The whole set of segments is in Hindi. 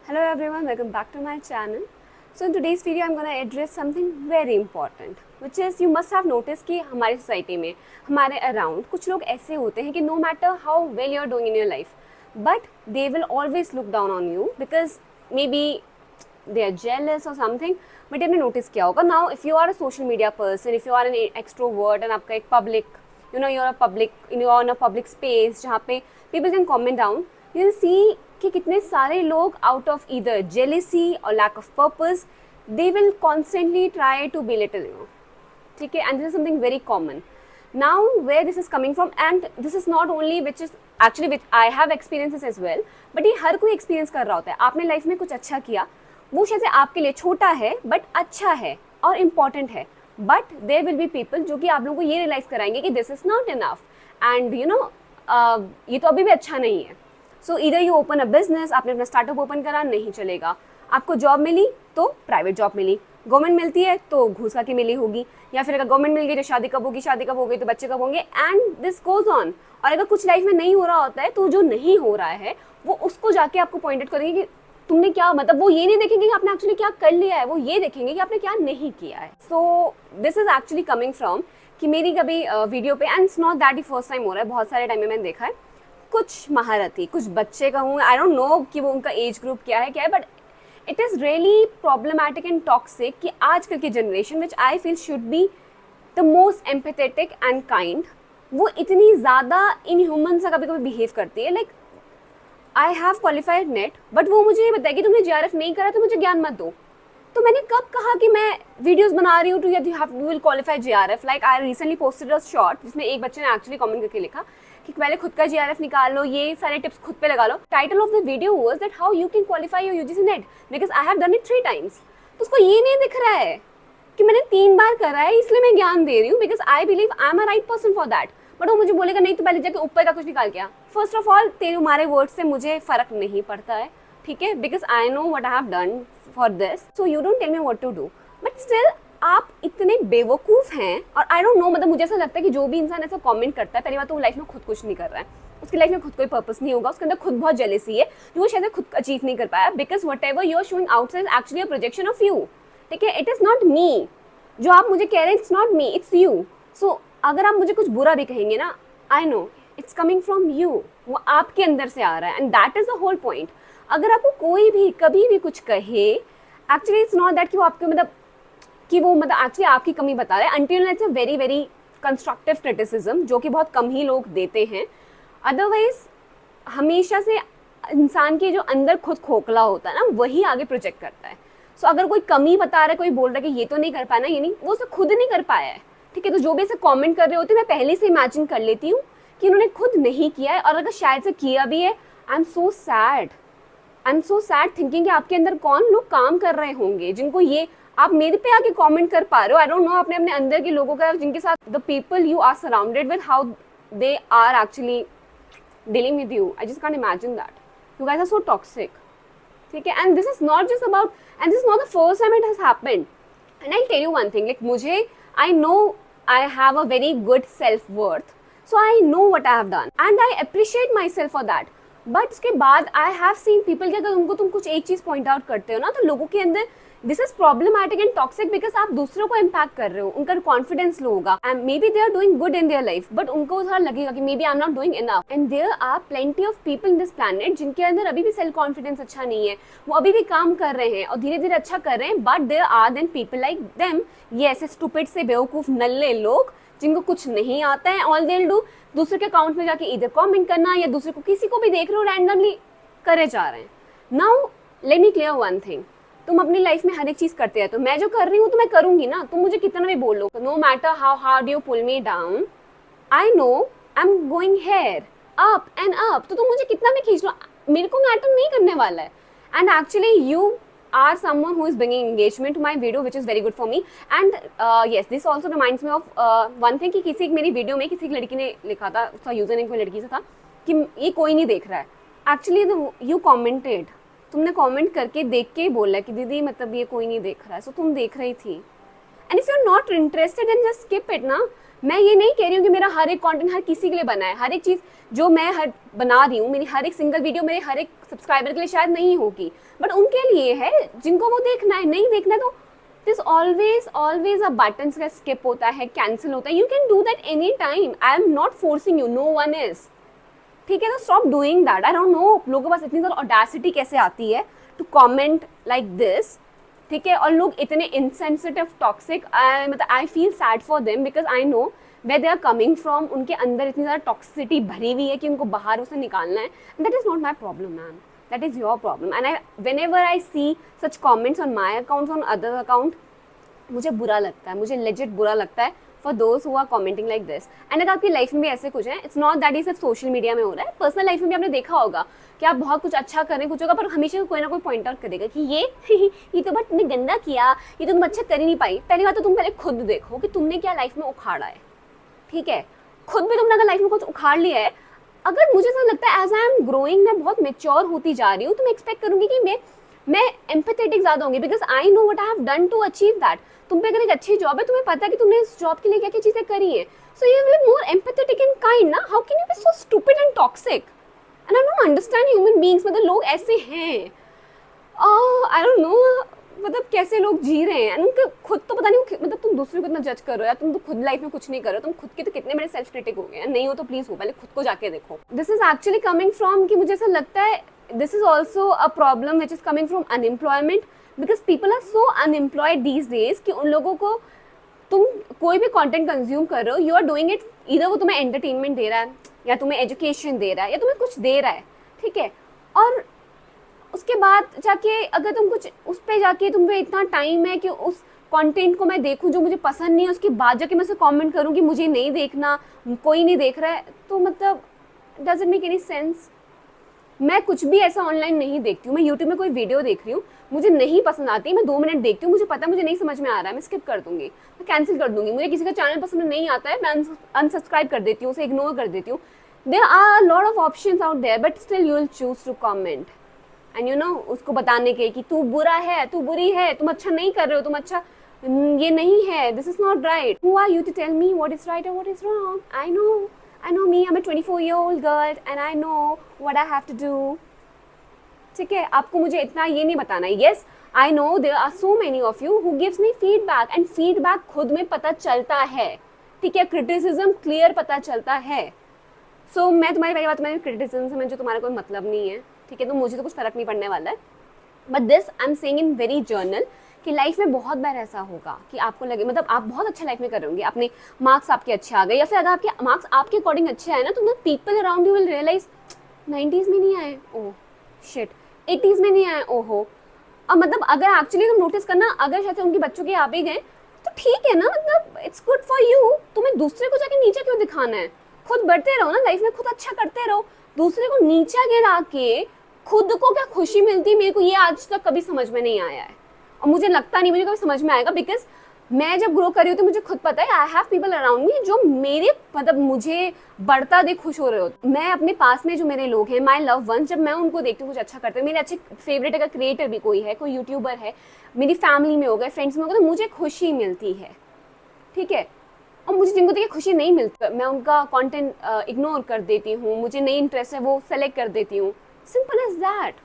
Hello everyone, welcome back to my channel. So in today's video I'm going to address something very important, which is you must have noticed कि हमारी society में हमारे around कुछ लोग ऐसे होते हैं कि no matter how well you're doing in your life, but they will always look down on you because maybe they are jealous or something. But आपने notice किया होगा now if you are a social media person, if you are an extrovert and आपका एक public, you're on a public space जहाँ पे people can comment down, you'll see कि कितने सारे लोग आउट ऑफ ईदर जेलिसी और lack of purpose they will constantly try to belittle you. ठीक है, and this is something very common. Now where this is coming from, and this is not only which is actually which I have experiences as well, but ये हर कोई एक्सपीरियंस कर रहा होता है. आपने लाइफ में कुछ अच्छा किया, वो शायद से आपके लिए छोटा है बट अच्छा है और इम्पॉर्टेंट है, but there will be people जो कि आप लोगों को ये रियलाइज कराएंगे कि this is not enough and ये तो अभी भी अच्छा नहीं है. सो इधर यू ओपन अ बिजनेस, आपने अपना स्टार्टअप ओपन करा, नहीं चलेगा. आपको जॉब मिली तो प्राइवेट जॉब मिली, गवर्नमेंट मिलती है तो घूस खा के मिली होगी, या फिर अगर गवर्नमेंट मिल गई तो शादी कब होगी, शादी कब हो गई तो बच्चे कब होंगे, एंड दिस गोज ऑन. और अगर कुछ लाइफ में नहीं हो रहा होता है तो जो नहीं हो रहा है वो उसको जाके आपको पॉइंट आउट करेंगे कि तुमने क्या, मतलब वो ये नहीं देखेंगे कि आपने एक्चुअली क्या कर लिया है, वो ये देखेंगे कि आपने क्या नहीं किया है. So this is actually coming from कि मेरी कभी वीडियो पे, and it's not that he first time हो रहा है, बहुत सारे टाइम में मैंने देखा है, कुछ महारथी, कुछ बच्चे कहूँ, आई डोंट नो कि वो उनका एज ग्रुप क्या है, but it is really problematic and toxic कि आजकल की generation which I feel should be the most empathetic and kind, वो इतनी ज़्यादा इनह्यूमन सा कभी कभी बिहेव करती है. Like I have qualified net, but वो मुझे ये बताया कि तुमने JRF नहीं करा तो मुझे ज्ञान मत दो. तो मैंने कब कहा कि मैं वीडियोस बना रही हूँ to you will qualify JRF. Like I recently posted a short जिसमें एक बच्चे ने एक्चुअली कमेंट करके लिखा कि पहले खुद का JRF निकाल लो, ये सारे टिप्स खुद पे लगा लो. Title of the video was that how you can qualify your UGC net because I have done it 3 times. तो उसको ये नहीं दिख रहा है कि मैंने 3 बार करा है इसलिए मैं ज्ञान दे रही हूँ because I believe I am a right person for that. But वो मुझे बोलेगा नहीं तो पहले जाके ऊपर का कुछ निकाल के आ. फर्स्ट ऑफ ऑल तुम्हारे वर्ड से मुझे फर्क नहीं पड़ता है, ठीक है, because I know what I have done for this, so you don't tell me what to do. But still आप इतने बेवकूफ़ हैं, और आई डोंट नो, मतलब मुझे ऐसा लगता है कि जो भी इंसान ऐसा कमेंट करता है, पहली बात तो वो लाइफ में खुद कुछ नहीं कर रहा है, उसकी लाइफ में खुद कोई पर्पस नहीं होगा, उसके अंदर खुद बहुत जेलेसी है जो वो शायद खुद अचीव नहीं कर पाया, because whatever you are showing outside actually a projection of you. ठीक है, इट इज़ नॉट मी. जो आप मुझे कह रहे हैं it's not me, it's you. So अगर आप मुझे कुछ बुरा भी कहेंगे ना, I know it's coming from you, वो आपके अंदर से आ रहा है, and that is the whole point. अगर आपको कोई भी कभी भी कुछ कहे, एक्चुअली इट्स नॉट दैट कि वो आपके मतलब एक्चुअली आपकी कमी बता रहा है, until it's a very very constructive criticism जो कि बहुत कम ही लोग देते हैं. अदरवाइज हमेशा से इंसान के जो अंदर खुद खोखला होता है ना, वही आगे प्रोजेक्ट करता है. सो अगर कोई कमी बता रहा है, कोई बोल रहा है कि ये तो नहीं कर पाया ना, ये नहीं, वो उसे खुद नहीं कर पाया है. ठीक है, तो जो भी ऐसे कमेंट कर रहे होते हैं मैं पहले से इमेजिन कर लेती हूँ कि उन्होंने खुद नहीं किया है, और अगर शायद से किया भी है, I am so sad thinking कि आपके अंदर कौन लोग काम कर रहे होंगे जिनको ये आप मेरे पे आके कमेंट कर पा रहे हो. आई डोंट नो आपने अपने अंदर के लोगों का, जिनके साथ the people you are surrounded with, how they are actually dealing with you. I just can't imagine that you guys are so toxic. ठीक है, and this is not just about, and this is not the first time it has happened. And I tell you one thing, like मुझे, I know I have a very good self worth, so I know what I have done and I appreciate my self for that. But उसके बाद आई हैव सीन पीपल कि अगर उनको तुम कुछ एक चीज़ पॉइंट आउट करते हो ना, तो लोगों के अंदर this is problematic and toxic because आप दूसरों को इम्पैक्ट कर रहे हो, उनका कॉन्फिडेंस लो होगा, and maybe they are doing good in their life, but उनको थोड़ा लगेगा कि maybe I am not doing enough. And there are plenty of people in this planet जिनके अंदर अभी भी सेल्फ कॉन्फिडेंस अच्छा नहीं है, वो अभी भी काम कर रहे हैं और धीरे धीरे अच्छा कर रहे हैं, but there are then people like them, ये ऐसे स्टूपिड से बेवकूफ़ नल्ले लोग जिनको कुछ नहीं आता है, ऑल दे विल डू दूसरे के अकाउंट में जाके इधर कमेंट करना, या दूसरे को किसी को भी देख रहे हो रैंडमली करे जा रहे हैं. Now let me clear one thing, तुम अपनी लाइफ में हर एक चीज़ करते हैं, तो मैं जो कर रही हूँ तो मैं करूँगी ना, तुम मुझे कितना भी बोल लो, no matter how hard you pull me down, I know I am going higher up and up. तो तुम मुझे कितना भी खींच लो, मेरे को मैटर नहीं करने वाला है. And actually you are someone who is bringing engagement to my video, which is very good for me. And yes, this also reminds me of one thing कि किसी एक मेरी वीडियो में किसी एक लड़की ने लिखा था, उसका यूजर नेम कोई लड़की से था कि ये कोई नहीं देख रहा है. एक्चुअली यू कॉमेंटेड, तुमने कमेंट करके देख के बोला कि दीदी मतलब ये कोई नहीं देख रहा है, सो तुम देख रही थी. And if you are not interested in just skip it ना। मैं ये नहीं कह रही हूँ कि मेरा हर एक कंटेंट हर किसी के लिए बना है, हर एक चीज़ जो मैं हर बना रही हूँ, मेरी हर एक सिंगल वीडियो मेरे हर एक सब्सक्राइबर के लिए शायद नहीं होगी, बट उनके लिए है जिनको वो देखना है। नहीं देखना है तो दिस ऑलवेज अ बटन का स्किप होता है, कैंसिल होता है, you can do that any time. I am not forcing you, no one is, ठीक है। तो stop doing that. I don't know लोगों के पास इतनी ज़्यादा ऑडेसिटी कैसे आती है टू कॉमेंट लाइक दिस, ठीक है। और लोग इतने इंसेंसिटिव, टॉक्सिक, मतलब I feel sad for them because I know where they are coming from. उनके अंदर इतनी ज़्यादा टॉक्सिसिटी भरी हुई है कि उनको बाहर उसे निकालना है। That is not my problem man, that is your problem. And I whenever I see such comments on my account, on other account, मुझे बुरा लगता है, मुझे लेजिट बुरा लगता है for those who are commenting like this. And अगर आपकी लाइफ में भी ऐसे कुछ है, इट्स नॉट दैट ये सिर्फ सोशल मीडिया में हो रहा है, पर्सनल लाइफ में भी आपने देखा होगा कि आप बहुत कुछ अच्छा करें, कुछ होगा, पर हमेशा कोई ना कोई पॉइंट आउट करेगा कि ये तो बट तुमने गंदा किया, ये तो तुम अच्छा कर ही नहीं पाई। पहली बात तो तुम पहले खुद देखो कि तुमने क्या लाइफ में उखाड़ा है, ठीक है। खुद भी तुमने अगर लाइफ में कुछ उखाड़ लिया है, अगर मुझे ऐसा लगता है एज आई एम ग्रोइंग, मैं बहुत मेच्योर होती जा रही हूँ, तो मैं एक्सपेक्ट करूँगी कि मैं एम्पैथेटिक ज़्यादा होंगी because I know what I have done to achieve that. तुम पे अगर एक अच्छी जॉब है, तुम्हें पता है कि तुमने इस जॉब के लिए क्या क्या चीज़ें करी हैं, so you will be more empathetic and kind ना। How can you be so stupid and toxic? And I don't understand human beings, मतलब लोग ऐसे हैं, आई डोंट नो मतलब कैसे लोग जी रहे हैं। उनके खुद तो पता नहीं, मतलब तुम दूसरे को इतना जज कर रहे हो यार, तुम तो खुद लाइफ में कुछ नहीं कर रहे हो, तुम खुद के तो कितने बड़े सेल्फ क्रिटिक हो गए हैं। नहीं हो तो प्लीज हो, पहले खुद को जाके देखो। This is actually coming from कि मुझे ऐसा लगता है this is also a problem which is coming from unemployment because people are so unemployed these days कि उन लोगों को तुम कोई भी कंटेंट कंज्यूम कर रहे हो, यू आर डूइंग इट, इधर वो तुम्हें एंटरटेनमेंट दे रहा है या तुम्हें एजुकेशन दे रहा है या तुम्हें कुछ दे रहा है, ठीक है। और उसके बाद जाके अगर तुम कुछ उस पर जाके तुम पे इतना टाइम है कि उस कंटेंट को मैं देखूं जो मुझे पसंद नहीं है, उसके बाद जाके मैं उसे कमेंट करूं कि मुझे नहीं देखना, कोई नहीं देख रहा है, तो मतलब डजंट मेक एनी सेंस। मैं कुछ भी ऐसा ऑनलाइन नहीं देखती हूँ। मैं यूट्यूब में कोई वीडियो देख रही हूँ, मुझे नहीं पसंद आती, मैं 2 मिनट देखती हूँ, मुझे पता है मुझे नहीं समझ में आ रहा है, मैं स्किप कर दूंगी, मैं कैंसिल कर दूंगी। मुझे किसी का चैनल पसंद नहीं आता है, मैं अनसब्सक्राइब कर देती हूँ, उसे इग्नोर कर देती हूँ। There are lot of options out there but still you will choose to comment and you know उसको बताने के कि तू बुरा है, तू बुरी है, तुम अच्छा नहीं कर रहे हो, तुम अच्छा ये नहीं है, this is not right. Who are you to tell me what is right और what is wrong? I know me, I am a 24-year-old girl and I know what I have to do, ठीक है। आपको मुझे इतना ये नहीं बताना है। Yes I know there are so many of you who gives me feedback and feedback खुद में पता चलता है, ठीक है। क्रिटिसिज्म क्लियर पता चलता है। सो मैं तुम्हारी पहली बात, तुम्हारी क्रिटिसिज्म से मुझे तुम्हारा कोई मतलब नहीं है, ठीक है, तो मुझे तो कुछ फर्क नहीं पड़ने वाला है। But this I am saying in very journal कि लाइफ में बहुत बार ऐसा होगा कि आपको लगे मतलब आप बहुत अच्छा लाइफ में कर रहे होंगे, अपने मार्क्स आपके अच्छे आ गए, या फिर अगर आपके मार्क्स आपके अकॉर्डिंग अच्छे आए ना, तो people around you will realise 90s में नहीं आए, ओह शिट, 80s में नहीं आए, ओहो। अब मतलब अगर एक्चुअली तुम नोटिस करना, अगर शायद उनके बच्चों के आ भी गए तो ठीक है ना, मतलब इट्स गुड फॉर यू। तुम्हें दूसरे को जाके नीचे क्यों दिखाना है? खुद बढ़ते रहो ना लाइफ में, खुद अच्छा करते रहो। दूसरे को नीचा गिरा के खुद को क्या खुशी मिलती है, मेरे को ये आज तक कभी समझ में नहीं आया है और मुझे लगता नहीं मुझे कभी समझ में आएगा। बिकॉज मैं जब ग्रो कर रही हूँ तो मुझे खुद पता है I have people around me जो मेरे मतलब मुझे बढ़ता देख खुश हो रहे हो। मैं अपने पास में जो मेरे लोग हैं, माई लव वंस, जब मैं उनको देखती हूँ कुछ अच्छा करते हैं, मेरे अच्छे फेवरेट अगर क्रिएटर भी कोई है, कोई यूट्यूबर है, मेरी फैमिली में हो गए, फ्रेंड्स में हो गए, तो मुझे खुशी मिलती है, ठीक है। और मुझे जिनको देखिए खुशी नहीं मिलती, मैं उनका कंटेंट इग्नोर कर देती हूँ, मुझे नहीं इंटरेस्ट है वो सेलेक्ट कर देती हूँ, सिंपल एज दैट।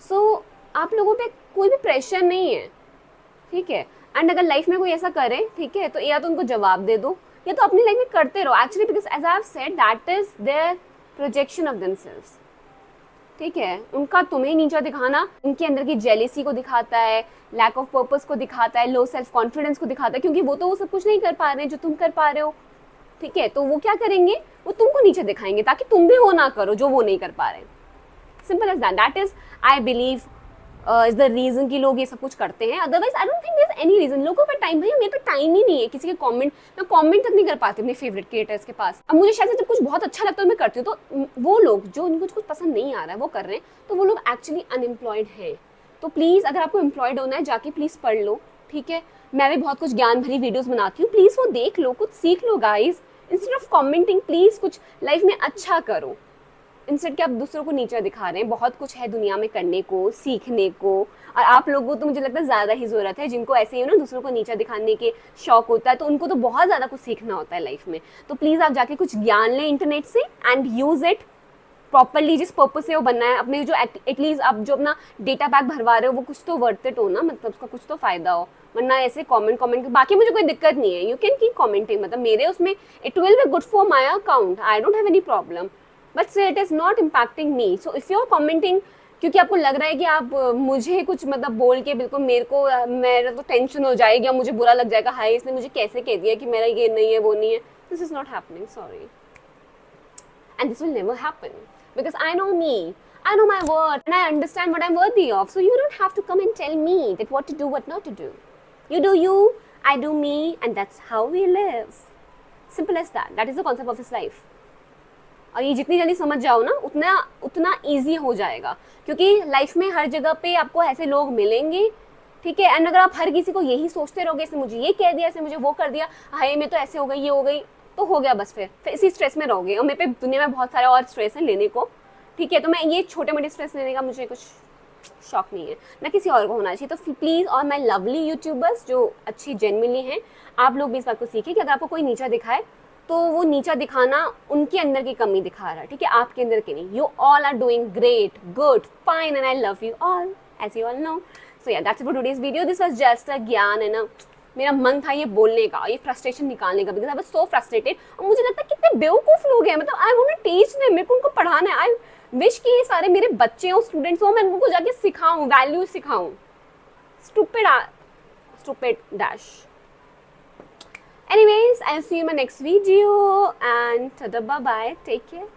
सो आप लोगों पे कोई भी प्रेशर नहीं है, ठीक है। एंड अगर लाइफ में कोई ऐसा करे, ठीक है, तो या तो उनको जवाब दे दो या तो अपनी लाइफ में करते रहो actually, because as I have said that is their projection of themselves, ठीक है। उनका तुम्हें नीचा दिखाना उनके अंदर की जेलिसी को दिखाता है, लैक ऑफ पर्पस को दिखाता है, लो सेल्फ कॉन्फिडेंस को दिखाता है, क्योंकि वो तो वो सब कुछ नहीं कर पा रहे हैं जो तुम कर पा रहे हो, ठीक है। तो वो क्या करेंगे, वो तुमको नीचे दिखाएंगे ताकि तुम भी वो ना करो जो वो नहीं कर पा रहे। Simple as that. That is I believe is the reason कि लोग ये सब कुछ करते हैं। Otherwise I don't think there is any reason. लोगों पे टाइम, भैया मेरे पे टाइम ही नहीं है किसी के कमेंट, मैं कमेंट तक नहीं कर पाती अपने फेवरेट क्रिएटर्स के पास। अब मुझे शायद से जब कुछ बहुत अच्छा लगता है मैं करती हूँ, तो वो लोग जो उनको कुछ पसंद नहीं आ रहा है वो कर रहे हैं, तो वो लोग एक्चुअली अनएम्प्लॉयड हैं। तो प्लीज़ अगर आपको एम्प्लॉयड होना है जाके प्लीज़ पढ़ लो, ठीक है। मैं भी बहुत कुछ ज्ञान भरी वीडियोज़ बनाती हूँ, प्लीज़ वो देख लो, कुछ सीख लो guys. Instead of commenting please कुछ लाइफ में अच्छा करो, इंस्टेड कि आप दूसरों को नीचा दिखा रहे हैं। बहुत कुछ है दुनिया में करने को, सीखने को, और आप लोगों को तो मुझे लगता है ज़्यादा ही ज़रूरत है, जिनको ऐसे ही ना दूसरों को नीचा दिखाने के शौक होता है, तो उनको तो बहुत ज़्यादा कुछ सीखना होता है लाइफ में। तो प्लीज़ आप जाके कुछ ज्ञान लें इंटरनेट से एंड यूज़ इट प्रॉपरली, जिस पर्पज से वो बनना है। अपने जो एटलीस्ट आप जो अपना डेटा पैक भरवा रहे हो वो कुछ तो वर्थ इट हो ना, मतलब उसका कुछ तो फ़ायदा हो। वरना ऐसे कमेंट बाकी मुझे कोई दिक्कत नहीं है, यू कैन कीप कमेंटिंग, मतलब मेरे उसमें it will be good for my account, I don't have any problem, but say it is not impacting me. So if you are commenting क्योंकि आपको लग रहा है कि आप मुझे कुछ मतलब बोल के बिल्कुल मेरा तो टेंशन हो जाएगी या मुझे बुरा लग जाएगा, हाय इसने मुझे कैसे कह दिया कि मेरा ये नहीं है वो नहीं है, this is not happening, sorry, and this will never happen because I know me, I know my worth, and I understand what I'm worthy of. So you don't have to come and tell me that what to do, what not to do. You do you, I do me, and that's how we live. Simple as that. That is the concept of this life. और ये जितनी जल्दी समझ जाओ ना उतना ईजी हो जाएगा, क्योंकि लाइफ में हर जगह पे आपको ऐसे लोग मिलेंगे, ठीक है। एंड अगर आप हर किसी को यही सोचते रहोगे, इसने मुझे ये कह दिया, इसने मुझे वो कर दिया, हाय मैं तो ऐसे हो गई, ये हो गई, तो हो गया बस, फिर इसी स्ट्रेस में रहोगे। और मेरे पे दुनिया में बहुत सारे और स्ट्रेस हैं लेने को, ठीक है। तो मैं ये छोटे मोटे स्ट्रेस लेने का मुझे कुछ शौक नहीं है, ना किसी और को होना चाहिए। तो प्लीज़, और माय लवली यूट्यूबर्स जो अच्छी जेन्युइनली हैं, आप लोग भी इस बात को सीखें कि अगर आपको कोई नीचा दिखाए तो वो नीचा दिखाना उनके अंदर की कमी दिखा रहा है, ठीक है, आपके अंदर की नहीं। You all are doing great, good, fine, and I love you all as you all know. So yeah that's for today's video. This was just a ज्ञान, है ना, मेरा मन था ये बोलने का, ये फ्रस्ट्रेशन निकालने का, because I was so frustrated. और मुझे लगता है कितने बेवकूफ़ लोग हैं, मतलब I want to teach them, मेरे को उनको पढ़ाना है। आई विश कि ये सारे मेरे बच्चे हो, स्टूडेंट्स हो, मैं उनको जाके सिखाऊं, वैल्यू सिखाऊं। Stupid dash. Anyways, I'll see you in my next video and tada bye bye, take care.